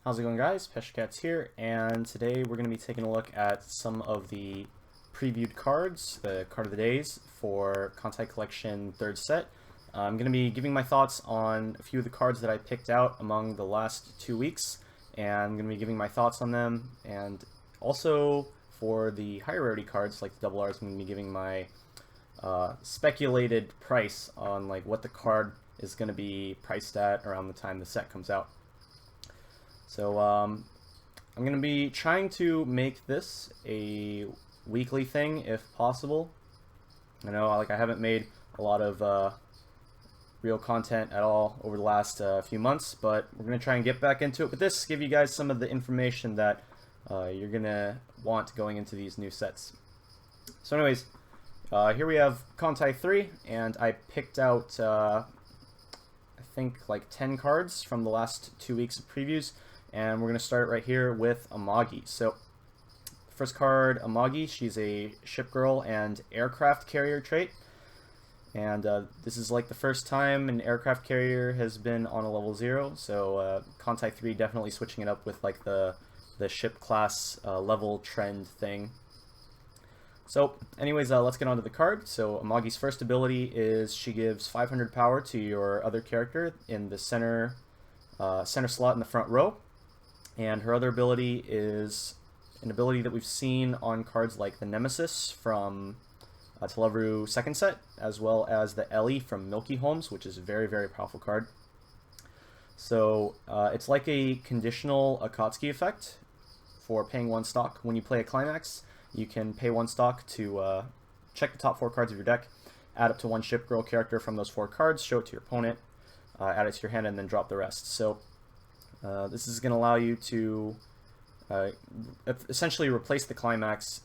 How's it going, guys? PeshCats here, and today we're going to be taking a look at some of the previewed cards, the card of the days for Kantai Collection 3rd set. I'm going to be giving my thoughts on a few of the cards that I picked out among the last 2 weeks, and I'm going to be giving my thoughts on them, and also for the higher rarity cards like the double R's, I'm going to be giving my speculated price on like what the card is going to be priced at around the time the set comes out. So I'm going to be trying to make this a weekly thing if possible. I know I haven't made a lot of real content at all over the last few months, but we're going to try and get back into it with this, give you guys some of the information that you're going to want going into these new sets. So anyways, here we have Kantai 3, and I picked out I think like 10 cards from the last 2 weeks of previews. And we're going to start right here with Amagi. So, first card, Amagi. She's a ship girl and aircraft carrier trait. And this is like the first time an aircraft carrier has been on a level 0. So, Kantai 3 definitely switching it up with like the ship class level trend thing. So, anyways, let's get on to the card. So, Amagi's first ability is she gives 500 power to your other character in the center slot in the front row. And her other ability is an ability that we've seen on cards like the Nemesis from Televeru 2nd set, as well as the Ellie from Milky Holmes, which is a very, very powerful card. So it's like a conditional Akatsuki effect for paying 1 stock. When you play a climax, you can pay 1 stock to check the top 4 cards of your deck, add up to 1 ship girl character from those 4 cards, show it to your opponent, add it to your hand, and then drop the rest. So this is going to allow you to essentially replace the climax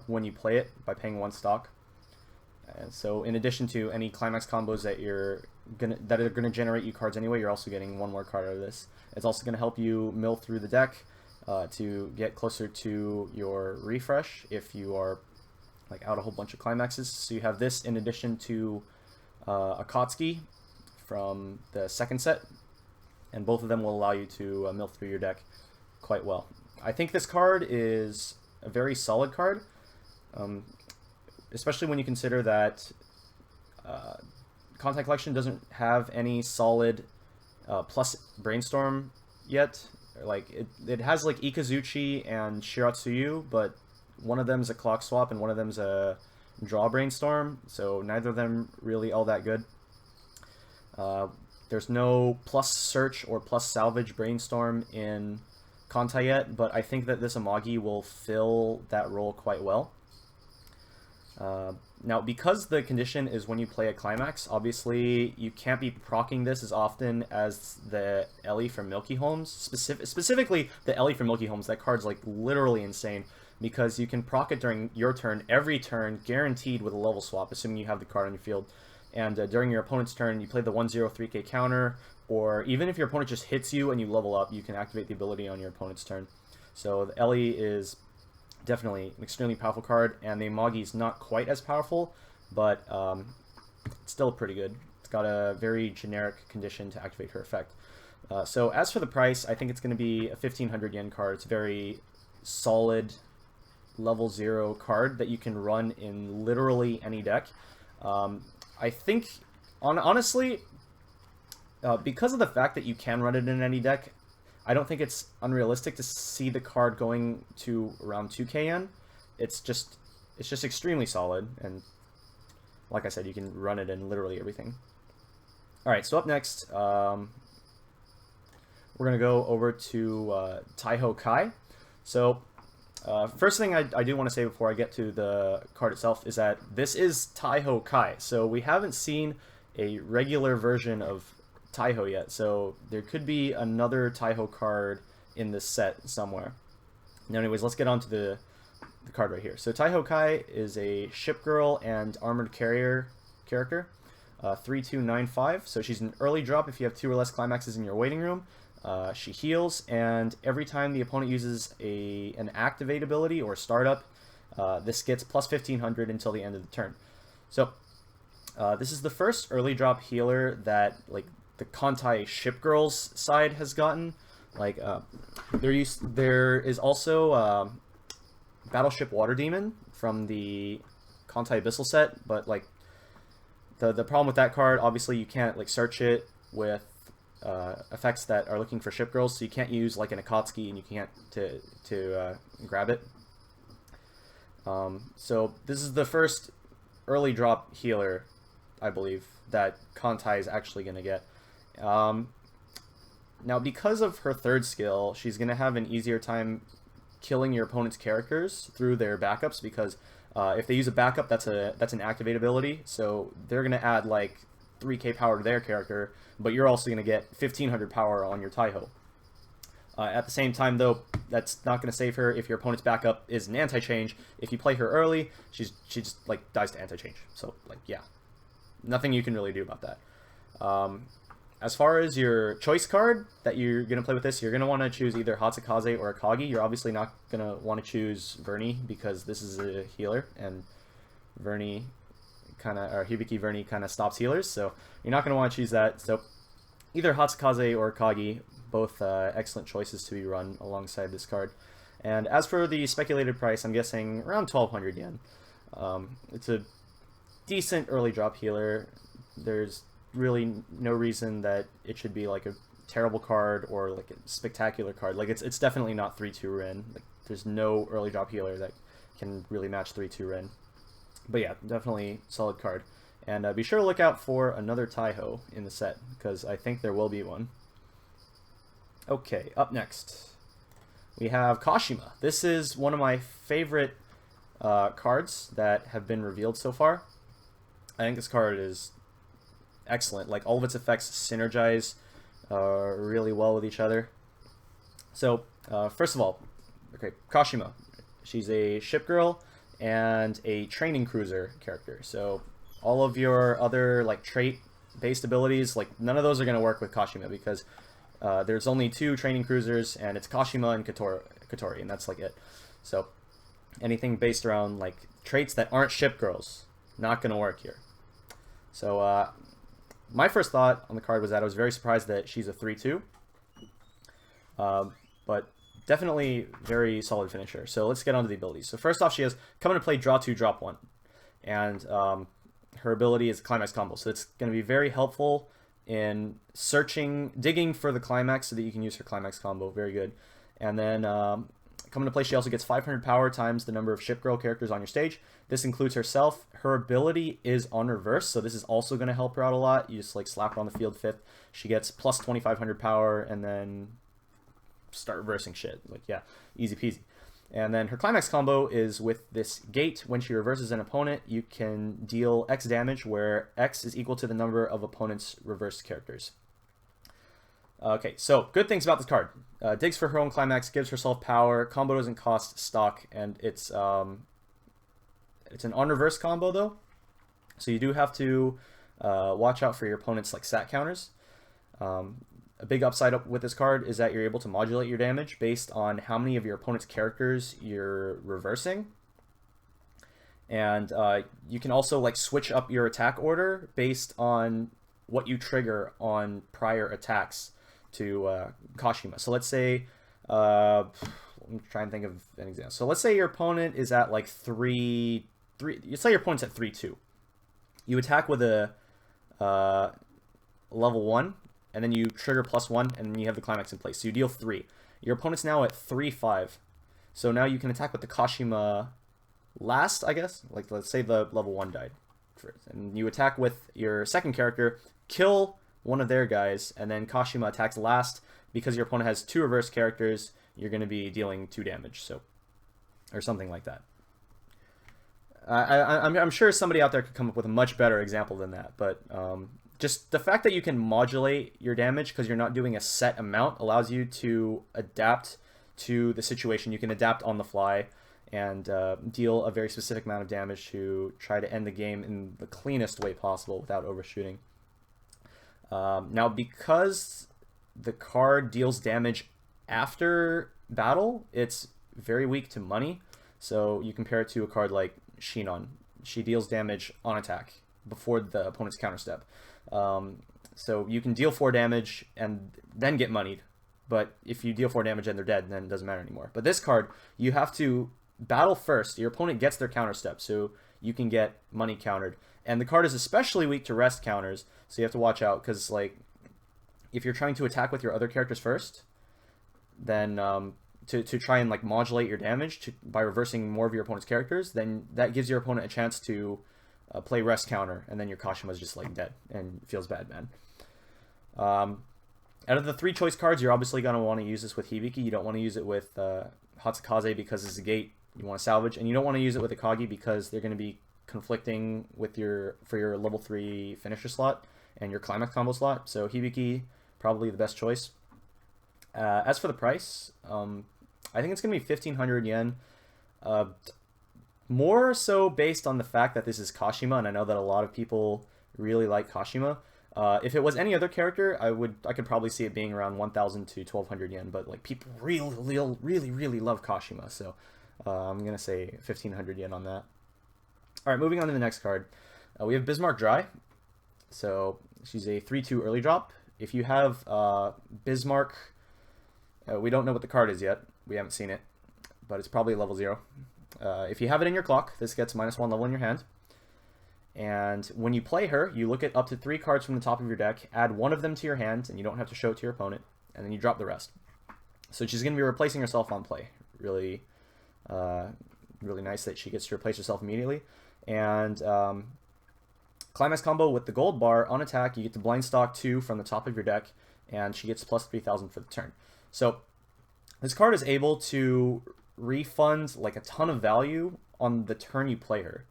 when you play it by paying 1 stock. And so, in addition to any climax combos that are going to generate you cards anyway, you're also getting 1 more card out of this. It's also going to help you mill through the deck to get closer to your refresh if you are like out a whole bunch of climaxes. So you have this in addition to Akatsuki from the 2nd set. And both of them will allow you to mill through your deck quite well. I think this card is a very solid card, especially when you consider that Kantai Collection doesn't have any solid plus Brainstorm yet. Like it has like Ikazuchi and Shiratsuyu, but one of them is a clock swap and one of them is a draw Brainstorm, so neither of them really all that good. There's no plus search or plus salvage Brainstorm in Kantai yet, but I think that this Amagi will fill that role quite well. Now, because the condition is when you play a climax, obviously you can't be proccing this as often as the Ellie from Milky Holmes. Specifically, the Ellie from Milky Holmes, that card's like literally insane, because you can proc it during your turn, every turn, guaranteed with a level swap, assuming you have the card on your field. And during your opponent's turn, you play the 1/0/3k counter, or even if your opponent just hits you and you level up, you can activate the ability on your opponent's turn. So the Ellie is definitely an extremely powerful card, and the Amagi is not quite as powerful, but it's still pretty good. It's got a very generic condition to activate her effect. So as for the price, I think it's going to be a 1500 yen card. It's a very solid level 0 card that you can run in literally any deck. I think, honestly, because of the fact that you can run it in any deck, I don't think it's unrealistic to see the card going to around 2k yen. It's just extremely solid, and like I said, you can run it in literally everything. Alright, so up next, we're going to go over to Kyoukai. So, first thing I do want to say before I get to the card itself is that this is Kyoukai, so we haven't seen a regular version of Taiho yet, so there could be another Taiho card in this set somewhere. Now anyways, let's get on to the card right here. So Kyoukai is a ship girl and armored carrier character, 3295, so she's an early drop if you have 2 or less climaxes in your waiting room. She heals, and every time the opponent uses an activate ability or startup, this gets plus 1500 until the end of the turn. So this is the first early drop healer that like the Kantai Ship Girls side has gotten. Like there is also Battleship Water Demon from the Kantai Abyssal set, but like the problem with that card, obviously you can't like search it with effects that are looking for ship girls, so you can't use like an Akatsuki and you can't to grab it. So this is the first early drop healer, I believe, that Kantai is actually going to get. Now, because of her third skill, she's going to have an easier time killing your opponent's characters through their backups, because if they use a backup, that's an activate ability, so they're going to add like 3k power to their character, but you're also going to get 1500 power on your Taiho. At the same time, though, that's not going to save her if your opponent's backup is an anti-change. If you play her early, she just like dies to anti-change. So like, yeah, nothing you can really do about that. As far as your choice card that you're going to play with this, you're going to want to choose either Hatsukase or Akagi. You're obviously not going to want to choose Vernie because this is a healer, and Vernie or Hibiki Vernie kind of stops healers, so you're not going to want to choose that. So either Hatsukase or Akagi, both excellent choices to be run alongside this card. And as for the speculated price, I'm guessing around 1200 yen. It's a decent early drop healer. There's really no reason that it should be like a terrible card or like a spectacular card. Like it's definitely not 3-2 Rinne. Like there's no early drop healer that can really match 3-2 Rinne. But yeah, definitely solid card. And be sure to look out for another Taiho in the set, because I think there will be one. Okay, up next we have Kashima. This is one of my favorite cards that have been revealed so far. I think this card is excellent. Like, all of its effects synergize really well with each other. So, first of all, okay, Kashima. She's a ship girl and a training cruiser character. So, all of your other like trait-based abilities, like none of those are going to work with Kashima, because there's only 2 training cruisers, and it's Kashima and Kotori, and that's like it. So, anything based around like traits that aren't ship girls, not going to work here. So, my first thought on the card was that I was very surprised that she's a 3-2. But definitely very solid finisher. So let's get on to the abilities. So first off, she has come into play, draw 2, drop 1. And her ability is a climax combo. So it's going to be very helpful in digging for the climax so that you can use her climax combo. Very good. And then coming into play, she also gets 500 power times the number of ship girl characters on your stage. This includes herself. Her ability is on reverse, so this is also going to help her out a lot. You just like slap her on the field 5th. She gets plus 2500 power, and then start reversing shit. Like, yeah, easy peasy. And then her climax combo is with this gate. When she reverses an opponent, you can deal X damage, where X is equal to the number of opponent's reversed characters. Okay, so good things about this card. Digs for her own climax, gives herself power, combo doesn't cost stock, and it's an on-reverse combo, though. So you do have to watch out for your opponent's like stat counters. A big upside with this card is that you're able to modulate your damage based on how many of your opponent's characters you're reversing. And you can also like switch up your attack order based on what you trigger on prior attacks to Kashima. So let's say, I'm trying to think of an example. So let's say your opponent is at like 3. Let's say your opponent's at 3-2. You attack with a level 1, and then you trigger +1, and then you have the climax in place. So you deal 3. Your opponent's now at 3-5. So now you can attack with the Kashima last, I guess. Like, let's say the level 1 died. And you attack with your second character, kill one of their guys, and then Kashima attacks last. Because your opponent has 2 reverse characters, you're going to be dealing 2 damage. So, or something like that. I'm sure somebody out there could come up with a much better example than that, but just the fact that you can modulate your damage because you're not doing a set amount allows you to adapt to the situation. You can adapt on the fly and deal a very specific amount of damage to try to end the game in the cleanest way possible without overshooting. Now, because the card deals damage after battle, it's very weak to money. So you compare it to a card like Shinon. She deals damage on attack before the opponent's counter step. So you can deal 4 damage and then get moneyed but if you deal 4 damage and they're dead, then it doesn't matter anymore. But this card, you have to battle first. Your opponent gets their counter step, so you can get money countered. And the card is especially weak to rest counters, so you have to watch out, because like if you're trying to attack with your other characters first, then to try and like modulate your damage by reversing more of your opponent's characters, then that gives your opponent a chance to play rest counter, and then your Kashima's just like dead, and it feels bad, man. Out of the 3 choice cards, you're obviously going to want to use this with Hibiki. You don't want to use it with Hatsukaze because it's a gate you want to salvage, and you don't want to use it with Akagi because they're going to be conflicting with your level 3 finisher slot and your climax combo slot. So Hibiki, probably the best choice. As for the price, I think it's going to be 1,500 yen. More so based on the fact that this is Kashima, and I know that a lot of people really like Kashima. If it was any other character, I could probably see it being around 1,000 to 1,200 yen, but like people really love Kashima, so I'm gonna say 1,500 yen on that. All right, moving on to the next card. We have Bismarck Dry. So she's a 3/2 early drop. If you have Bismarck, we don't know what the card is yet. We haven't seen it, but it's probably level 0. If you have it in your clock, this gets -1 level in your hand. And when you play her, you look at up to 3 cards from the top of your deck, add 1 of them to your hand, and you don't have to show it to your opponent, and then you drop the rest. So she's going to be replacing herself on play. Really nice that she gets to replace herself immediately. And climax combo with the gold bar, on attack, you get to blind stock 2 from the top of your deck, and she gets plus 3,000 for the turn. So this card is able to refund like a ton of value on the turn you play her.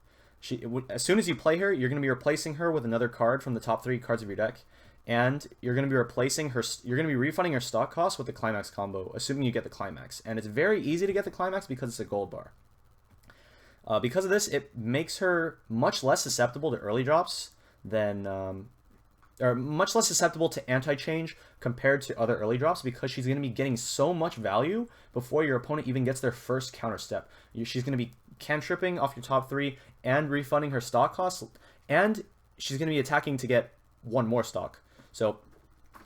As soon as you play her, you're going to be replacing her with another card from the top 3 cards of your deck, and you're going to be replacing her. You're going to be refunding her stock cost with the climax combo, assuming you get the climax. And it's very easy to get the climax because it's a gold bar. Because of this, it makes her much less susceptible to early drops than, or much less susceptible to anti-change compared to other early drops, because she's going to be getting so much value before your opponent even gets their first counter step. She's going to be cantripping off your top 3 and refunding her stock costs, and she's going to be attacking to get 1 more stock. So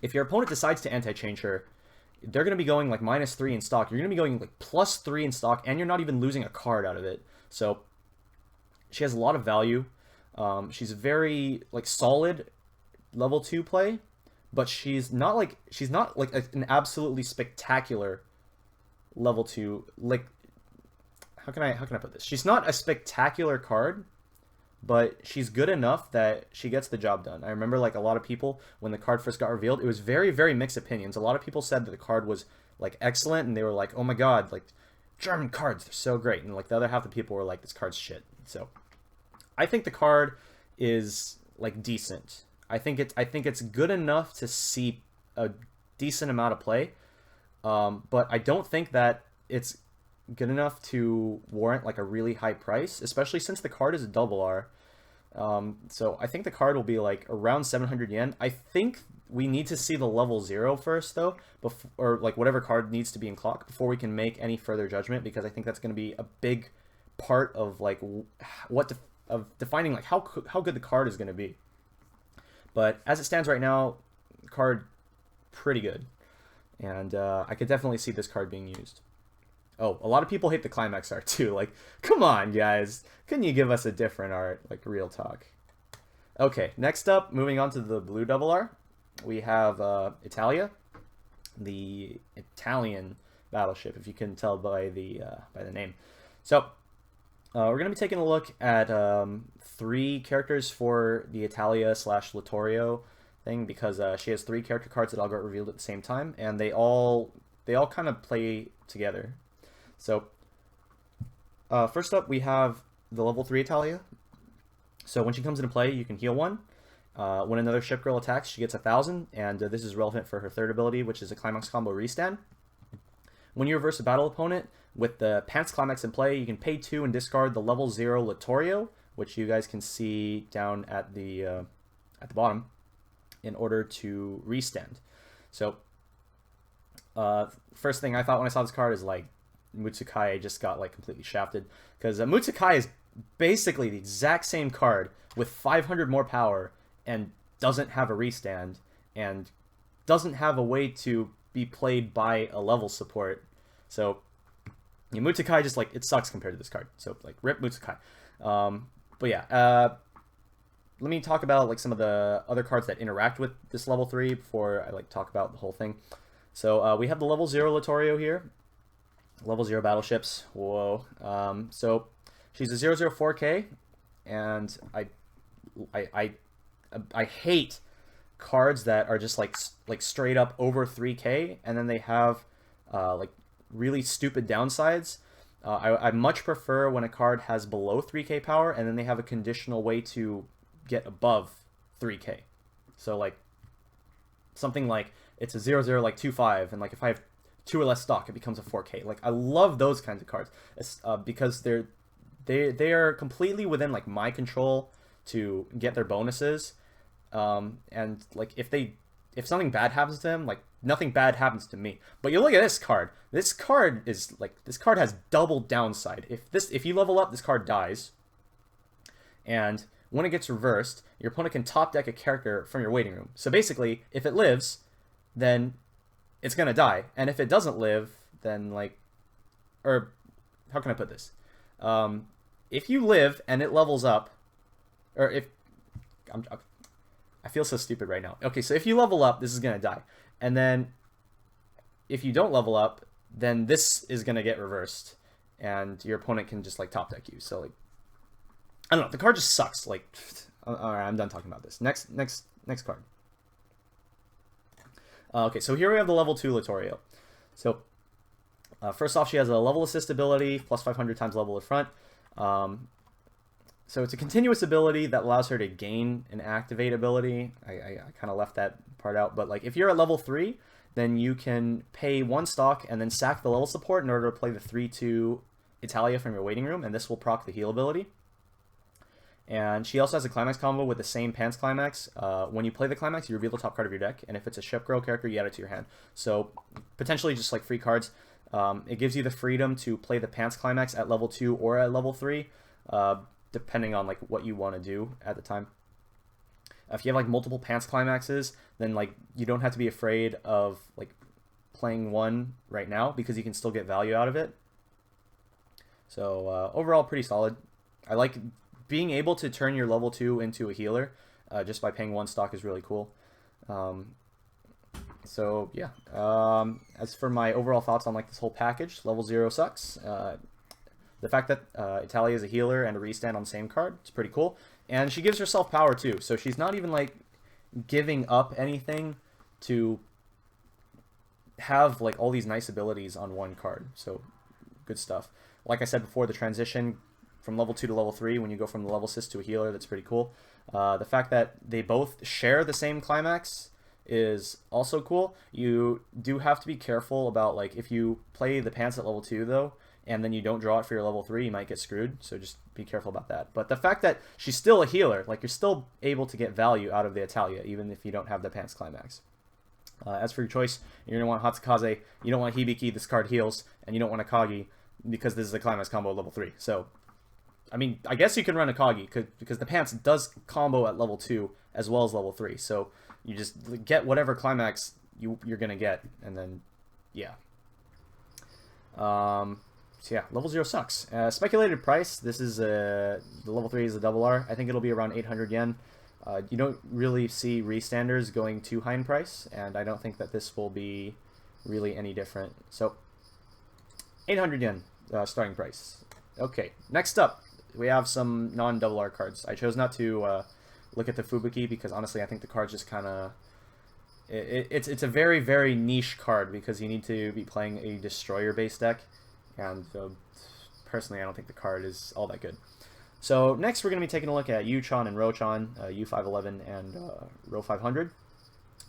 if your opponent decides to anti-change her, they're going to be going like -3 in stock. You're going to be going like +3 in stock, and you're not even losing a card out of it. So she has a lot of value. She's very like solid level 2 play, but she's not like an absolutely spectacular level 2. Like how can I put this? She's not a spectacular card, but she's good enough that she gets the job done. I remember like a lot of people, when the card first got revealed, it was very mixed opinions. A lot of people said that the card was like excellent, and they were like, oh my god, like German cards, they're so great. And like the other half of the people were like, this card's shit. So I think the card is like decent. I think it's good enough to see a decent amount of play, but I don't think that it's good enough to warrant like a really high price, especially since the card is a double R. So I think the card will be like around 700 yen. I think we need to see the level 0 first, though, or like whatever card needs to be in clock before we can make any further judgment, because I think that's going to be a big part of like of defining like how good the card is going to be. But as it stands right now, the card pretty good, and I could definitely see this card being used. Oh, a lot of people hate the climax art too. Like, come on, guys. Couldn't you give us a different art? Like, real talk. Okay, next up, moving on to the blue double R, we have Italia, the Italian battleship, if you can tell by the name. So, we're going to be taking a look at 3 characters for the Italia / Littorio thing, because she has 3 character cards that all got revealed at the same time, and they all kind of play together. So, first up, we have the level 3 Italia. So when she comes into play, you can heal 1. When another ship girl attacks, she gets 1,000, and this is relevant for her third ability, which is a climax combo restand. When you reverse a battle opponent with the Pants Climax in play, you can pay 2 and discard the level 0 Littorio, which you guys can see down at the bottom, in order to restand. So, first thing I thought when I saw this card is like, Mutsukai just got like completely shafted, because Mutsukai is basically the exact same card with 500 more power and doesn't have a restand and doesn't have a way to be played by a level support. So Mutsukai just like it sucks compared to this card. So like rip Mutsukai. But yeah, let me talk about like some of the other cards that interact with this level 3 before I like talk about the whole thing. So we have the level 0 Littorio here. Level 0 battleships. Whoa. So she's a 004K, and I hate cards that are just like straight up over 3K, and then they have like really stupid downsides. I much prefer when a card has below 3K power, and then they have a conditional way to get above 3K. So like something like it's a 0/0 like 2/5, and like if I have 2 or less stock, it becomes a 4K. Like I love those kinds of cards because they are completely within like my control to get their bonuses, and like if something bad happens to them, like nothing bad happens to me. But you look at this card. This card has double downside. If you level up, this card dies, and when it gets reversed, your opponent can top deck a character from your waiting room. So basically, if it lives, then it's gonna die, and if it doesn't live, then like, or how can I put this? If you live and it levels up, or if I feel so stupid right now. Okay, so if you level up, this is gonna die, and then if you don't level up, then this is gonna get reversed, and your opponent can just like top deck you. So like, I don't know. The card just sucks. Like, all right, I'm done talking about this. Next card. Okay, so here we have the level 2 Littorio. So first off, she has a level assist ability, plus 500 times level of front. So it's a continuous ability that allows her to gain an activate ability. I kind of left that part out, but like if you're at level 3, then you can pay 1 stock and then sack the level support in order to play the 3/2 Italia from your waiting room, and this will proc the heal ability. And she also has a climax combo with the same Pants climax. When you play the climax, you reveal the top card of your deck, and if it's a ship girl character, you add it to your hand. So potentially just like free cards. It gives you the freedom to play the Pants climax at level 2 or at level 3, depending on like what you want to do at the time. If you have like multiple Pants climaxes, then like you don't have to be afraid of like playing one right now because you can still get value out of it. So overall, pretty solid. I like being able to turn your level 2 into a healer just by paying 1 stock is really cool. So yeah, as for my overall thoughts on like this whole package, level 0 sucks. The fact that Italia is a healer and a restand on the same card, it's pretty cool. And she gives herself power too, so she's not even like giving up anything to have like all these nice abilities on one card. So good stuff. Like I said before, the transition from level 2 to level 3 when you go from the level assist to a healer, that's pretty cool. The fact that they both share the same climax is also cool. You do have to be careful about like if you play the Pants at level 2 though, and then you don't draw it for your level 3, you might get screwed, so just be careful about that. But the fact that she's still a healer, like you're still able to get value out of the Italia, even if you don't have the Pants climax. As for your choice, you're going to want Hatsukaze, you don't want Hibiki, this card heals, and you don't want Akagi, because this is a climax combo at level 3. So, I mean, I guess you can run Akagi, because the Pants does combo at level 2 as well as level 3. So, you just get whatever climax you're going to get, and then, yeah. So yeah, level 0 sucks. Speculated price, this is the level 3 is a double R. I think it'll be around 800 yen. You don't really see restanders going too high in price, and I don't think that this will be really any different. So 800 yen starting price. Okay, next up, we have some non-double R cards. I chose not to look at the Fubuki because honestly I think the card's just kind of... It's a very, very niche card because you need to be playing a destroyer-based deck. And personally, I don't think the card is all that good. So next, we're going to be taking a look at Yuchan and Rochan, U511 and Ro 500,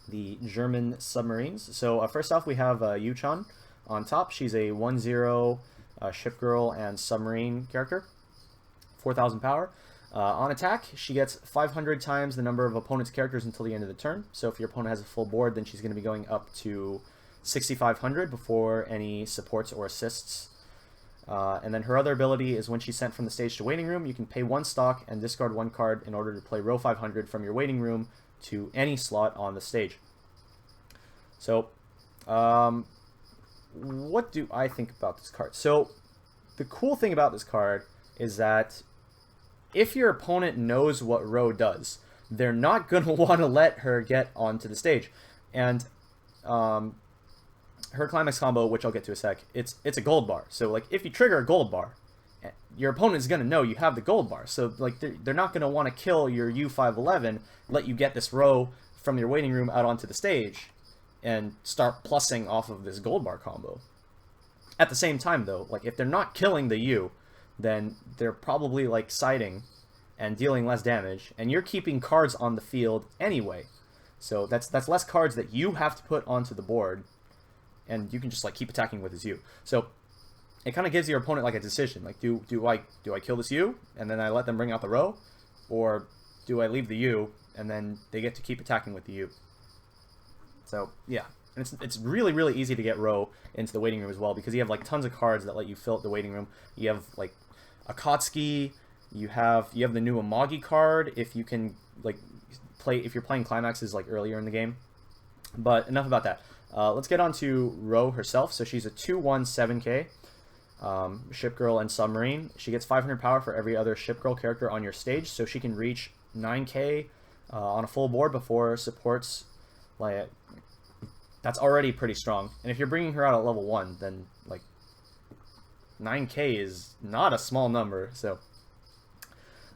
the German submarines. So first off, we have Yuchan on top. She's a 1/0 ship girl and submarine character, 4,000 power. On attack, she gets 500 times the number of opponent's characters until the end of the turn. So if your opponent has a full board, then she's going to be going up to 6,500 before any supports or assists. And then her other ability is when she's sent from the stage to waiting room, you can pay 1 stock and discard 1 card in order to play Ro 500 from your waiting room to any slot on the stage. So What do I think about this card? So, the cool thing about this card is that if your opponent knows what Ro does, they're not going to want to let her get onto the stage. And her climax combo, which I'll get to in a sec, it's a gold bar. So, like, if you trigger a gold bar, your opponent's going to know you have the gold bar. So, like, they're not going to want to kill your U511, let you get this Ro from your waiting room out onto the stage, and start plussing off of this gold bar combo. At the same time, though, like, if they're not killing the U, then they're probably, like, siding and dealing less damage, and you're keeping cards on the field anyway. So that's less cards that you have to put onto the board, and you can just, like, keep attacking with his U. So it kind of gives your opponent, like, a decision. Like, do I kill this U, and then I let them bring out the Ro? Or do I leave the U, and then they get to keep attacking with the U? So, yeah. And it's really, really easy to get Ro into the waiting room as well, because you have, like, tons of cards that let you fill up the waiting room. You have, like, Akatsuki, you have the new Amagi card, if you can, like, if you're playing climaxes, like, earlier in the game. But enough about that. Let's get on to Ro herself. So she's a 2/1 7K, Ship Girl and Submarine. She gets 500 power for every other Ship Girl character on your stage, so she can reach 9K on a full board before supports, like, that's already pretty strong. And if you're bringing her out at level 1, then, like, 9K is not a small number. So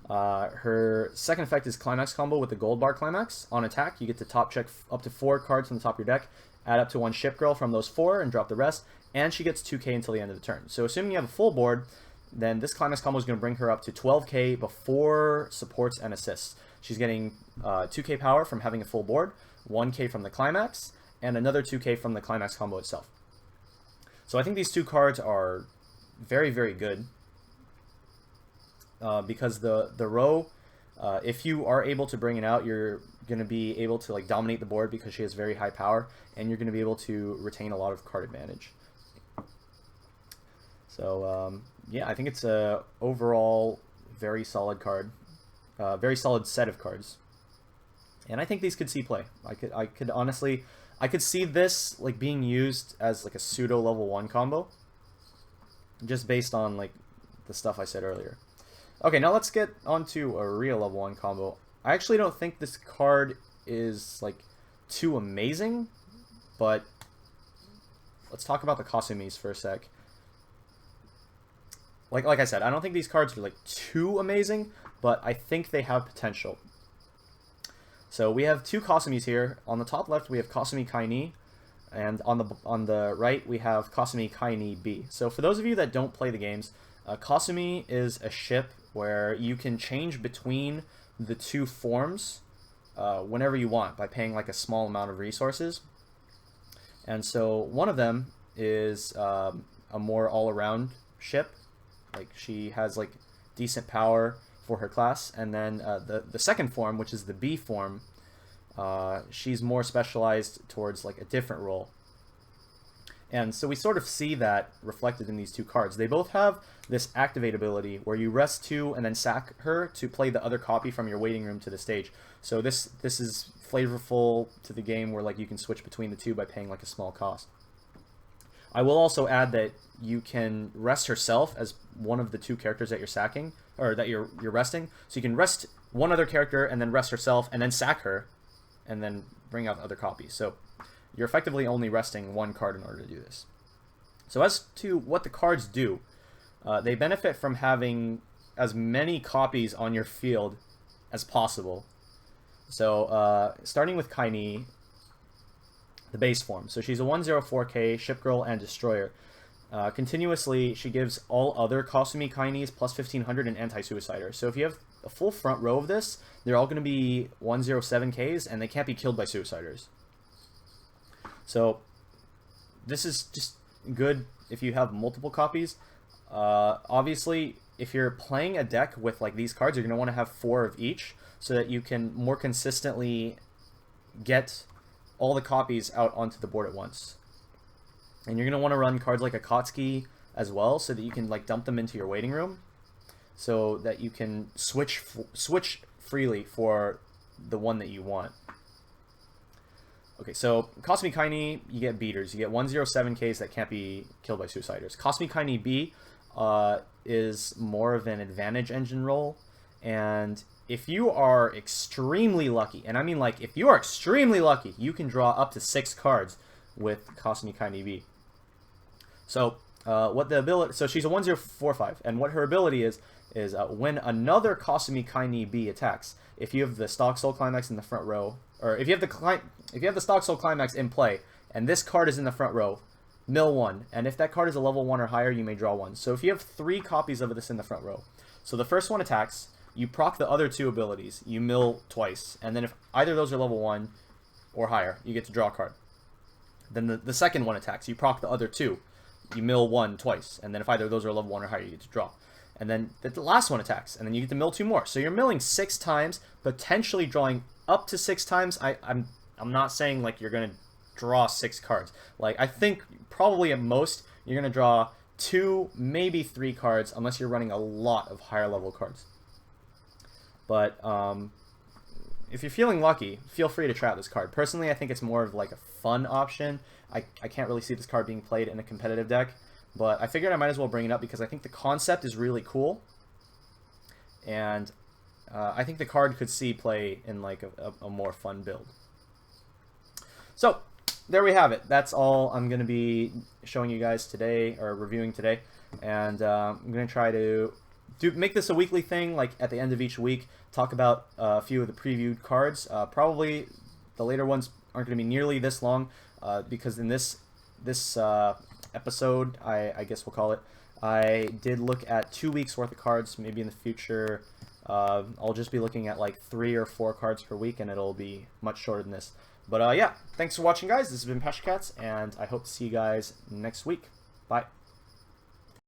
her second effect is Climax combo with the Gold Bar Climax. On attack, you get to top check up to 4 cards from the top of your deck, add up to 1 Ship Girl from those 4, and drop the rest. And she gets 2K until the end of the turn. So assuming you have a full board, then this Climax combo is going to bring her up to 12K before supports and assists. She's getting 2K power from having a full board, 1K from the Climax, and another 2K from the Climax combo itself. So I think these two cards are very, very good. Because the Ro, if you are able to bring it out, you're going to be able to, like, dominate the board because she has very high power, and you're going to be able to retain a lot of card advantage. So, yeah, I think it's a overall very solid card. Very solid set of cards. And I think these could see play. I could honestly, I could see this, like, being used as, like, a pseudo level 1 combo, just based on, like, the stuff I said earlier. Okay, now let's get onto a real level 1 combo. I actually don't think this card is, like, too amazing, but let's talk about the Kasumis for a sec. Like I said, I don't think these cards are, like, too amazing, but I think they have potential. So we have 2 Kasumis here. On the top left, we have Kasumi Kaini, and on the right, we have Kasumi Kaini B. So for those of you that don't play the games, Kasumi is a ship where you can change between the 2 forms whenever you want by paying, like, a small amount of resources. And so one of them is a more all-around ship. Like, she has, like, decent power for her class. And then the second form, which is the B form, she's more specialized towards, like, a different role. And so we sort of see that reflected in these 2 cards. They both have this activate ability where you rest 2 and then sack her to play the other copy from your waiting room to the stage. So this is flavorful to the game where, like, you can switch between the 2 by paying, like, a small cost. I will also add that you can rest herself as one of the 2 characters that you're sacking, or that you're resting. So you can rest one other character and then rest herself and then sack her and then bring out the other copy. So you're effectively only resting 1 card in order to do this. So as to what the cards do, they benefit from having as many copies on your field as possible. So starting with Kaini, the base form. So she's a 1/04K Ship Girl and Destroyer. Continuously, she gives all other Kasumi Kainis plus 1500 and anti-suicider. So if you have a full front row of this, they're all going to be 107Ks, and they can't be killed by suiciders. So this is just good if you have multiple copies. Obviously, if you're playing a deck with, like, these cards, you're going to want to have 4 of each so that you can more consistently get all the copies out onto the board at once. And you're going to want to run cards like Akatsuki as well so that you can, like, dump them into your waiting room so that you can switch freely for the one that you want. Okay, so Kasumi Kaini, you get beaters. You get 107Ks that can't be killed by Suiciders. Kasumi Kaini B is more of an advantage engine roll, and if you are extremely lucky, and I mean like if you are extremely lucky, you can draw up to 6 cards with Kasumi Kaini B. So what the ability? So she's a 1045, and what her ability is when another Kasumi Kaini B attacks, if you have the Stock Soul Climax in the front row, or if you have the Stock Soul Climax in play, and this card is in the front row, mill 1, and if that card is a level 1 or higher, you may draw 1. So if you have 3 copies of this in the front row, so the first one attacks, you proc the other 2 abilities, you mill twice, and then if either of those are level 1 or higher, you get to draw a card. Then the second one attacks, you proc the other 2, you mill 1 twice, and then if either of those are level 1 or higher, you get to draw. And then the last one attacks, and then you get to mill 2 more. So you're milling 6 times, potentially drawing up to 6 times. I'm not saying like you're gonna draw 6 cards. Like I think probably at most you're gonna draw 2, maybe 3 cards, unless you're running a lot of higher level cards. But if you're feeling lucky, feel free to try out this card. Personally, I think it's more of like a fun option. I can't really see this card being played in a competitive deck, but I figured I might as well bring it up because I think the concept is really cool, and I think the card could see play in like a more fun build. So there we have it. That's all I'm going to be showing you guys today, or reviewing today, and I'm going to try to make this a weekly thing, like at the end of each week, talk about a few of the previewed cards. Probably the later ones aren't going to be nearly this long, because in this episode, I guess we'll call it, I did look at 2 weeks worth of cards. Maybe in the future, I'll just be looking at like 3 or 4 cards per week, and it'll be much shorter than this. But yeah, thanks for watching, guys. This has been PassionCats, and I hope to see you guys next week. Bye.